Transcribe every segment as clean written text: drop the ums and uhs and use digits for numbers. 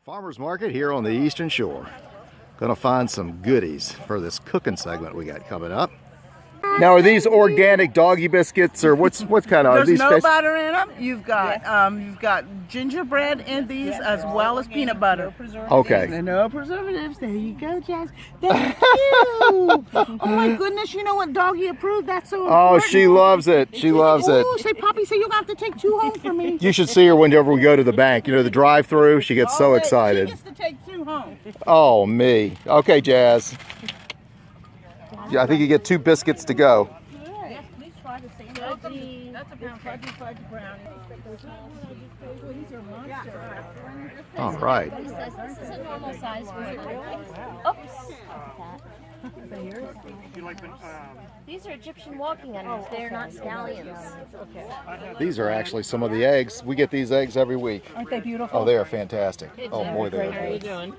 Farmers market here on the Eastern Shore. Gonna find some goodies for this cooking segment we got coming up. Now, are these organic doggy biscuits, or what kind of? There's no butter in them. You've got gingerbread in these as well as peanut butter. Okay. No preservatives. There you go, Jazz. Thank you. Oh my goodness! You know what? Doggy approved. That's so important. Oh, she loves it. She loves it. Oh, say, Poppy, say you'll have to take 2 home for me. You should see her whenever we go to the bank. You know, the drive-through. She gets so excited. She gets to take 2 home. Oh, me. Okay, Jazz. Yeah, I think you get 2 biscuits to go. Yes, please try the same. That's a fudgy brownie. These are monster. All right. This is a normal size. These are Egyptian walking onions. They're not scallions. These are actually some of the eggs. We get these eggs every week. Aren't they beautiful? Oh, they are fantastic. Oh, boy, they are How are you good. doing?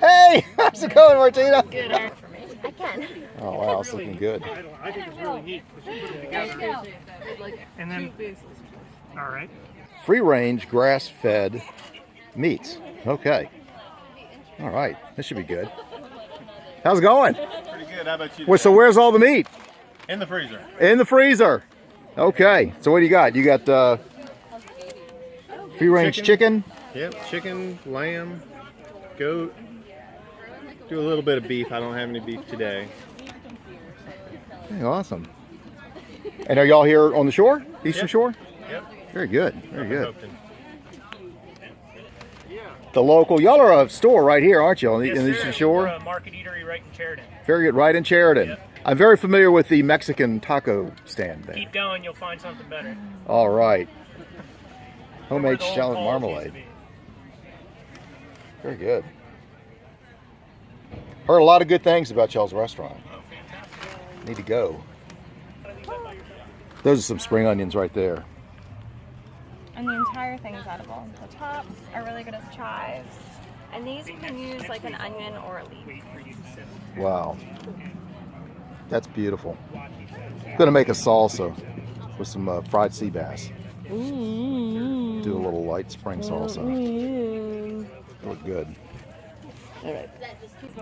Hey, how's it going, Martina? Good. I can. Oh, wow, it's looking good. I think it's really neat because you put it together. And then, all right. Free-range, grass-fed meats. Okay. All right, this should be good. How's it going? Pretty good. How about you? Well, so where's all the meat? In the freezer. In the freezer. Okay. So what do you got? You got free-range chicken. Yep. Chicken, lamb, goat. Do a little bit of beef. I don't have any beef today. Hey, awesome. And are y'all here on the shore? Eastern Yep. Shore? Yep. Very good. Very good. Hopeton. The local, y'all are a store right here, aren't you, on the, Yes, in the sir. Eastern Shore? We're a market eatery right in Sheridan. Very good. Right in Sheridan. Yep. I'm very familiar with the Mexican taco stand there. Keep going, you'll find something better. All right. Where Homemade the old shallot Paul's used to marmalade. be. Very good. Heard a lot of good things about y'all's restaurant. Oh, fantastic. Need to go. Those are some spring onions right there. And the entire thing is edible. The tops are really good as chives. And these you can use like an onion or a leaf. Wow. That's beautiful. Gonna make a salsa with some fried sea bass. Do a little light spring salsa. Look good. All right.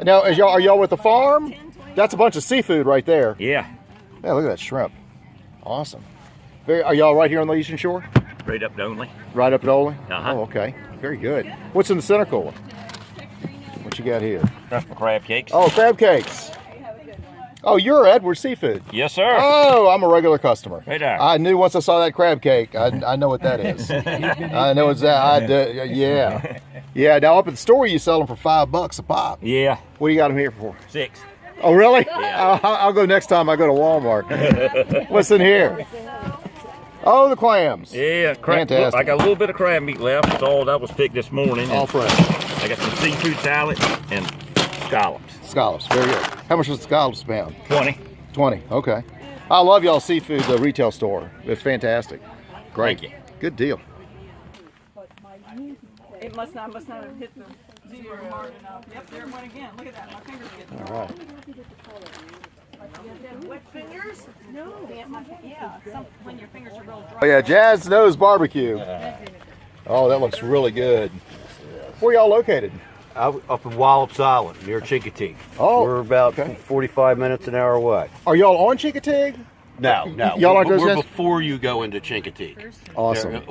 Now, are y'all with the farm? That's a bunch of seafood right there. Yeah, Yeah, look at that shrimp. Awesome. Are y'all right here on the Eastern Shore? right up only. Right up at Oley? Uh-huh. Oh, okay. Very good. What's in the center cooler? What you got here? That's my crab cakes. Oh, crab cakes. Oh, you're Edward Seafood. Yes, sir. Oh, I'm a regular customer. Right there. I knew once I saw that crab cake. I know what that is. I know it's that. Yeah. Yeah. Now up at the store, you sell them for $5 a pop. Yeah, What do you got them here for? 6. Oh, really? Yeah. I'll go next time I go to Walmart. What's in here? Oh, the clams. Yeah, crab. Fantastic. I got a little bit of crab meat left. That's all that was picked this morning. All And fresh. I got some seafood salad and scallops. Scallops. Very good. How much was the scallops pound? 20. 20. Okay. I love y'all seafood retail store. It's fantastic. Great. Thank you. Good deal. It must not have hit the zero hard enough. Yep, there it went again. Look at that. My fingers getting All right. wet fingers? No. Yeah. When your fingers are real dry. Oh yeah, Jazz Nose Barbecue. Oh, that looks really good. Where y'all located? Up in Wallops Island, near Chincoteague. Oh, We're about okay. 45 minutes an hour away. Are y'all on Chincoteague? No. Y'all aren't we're, those we're guys? before you go into Chincoteague. Awesome. There,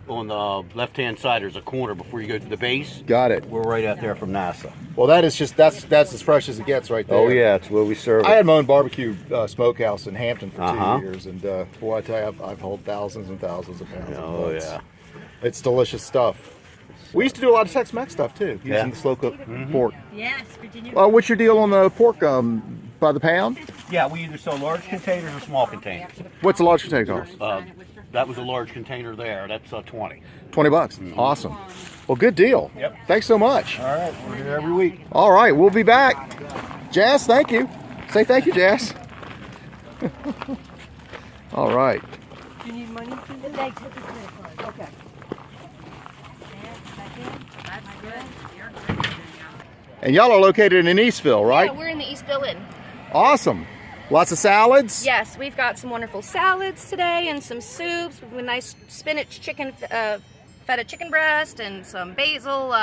on the left-hand side, there's a corner before you go to the base. Got it. We're right out there from NASA. Well, that's as fresh as it gets right there. Oh yeah, it's where we serve I it. had my own barbecue smokehouse in Hampton for 2 Uh-huh. years, and boy, I tell you, I've hauled thousands and thousands of pounds. of Oh butts. yeah. It's delicious stuff. We used to do a lot of Tex-Mex stuff too, using Yeah. the slow cooked pork. Yes, Virginia. What's your deal on the pork by the pound? Yeah, we either sell large containers or small containers. What's a large container cost? That was a large container there. That's 20. $20. Awesome. Well, good deal. Yep. Thanks so much. All right, we're here every week. All right, we'll be back. Jazz, thank you. Say thank you, Jazz. All right. Do you need money? Okay. And y'all are located in Eastville, right? Yeah, we're in the Eastville Inn. Awesome. Lots of salads? Yes, we've got some wonderful salads today and some soups with a nice spinach chicken feta chicken breast and some basil,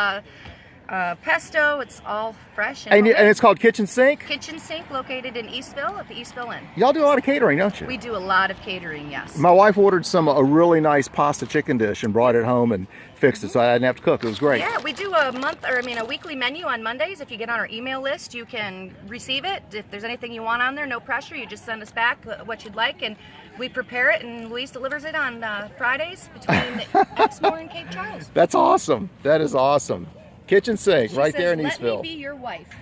pesto. It's all fresh. And it's called Kitchen Sink? Kitchen Sink, located in Eastville at the Eastville Inn. Y'all do a lot of catering, don't you? We do a lot of catering, yes. My wife ordered a really nice pasta chicken dish and brought it home and fixed it, so I didn't have to cook. It was great. Yeah, we do a weekly menu on Mondays. If you get on our email list, you can receive it. If there's anything you want on there, no pressure. You just send us back what you'd like, and we prepare it, and Louise delivers it on Fridays between Exmoor and Cape Charles. That's awesome. That is awesome. Kitchen Sink, right there in Let Eastville. me be your wife.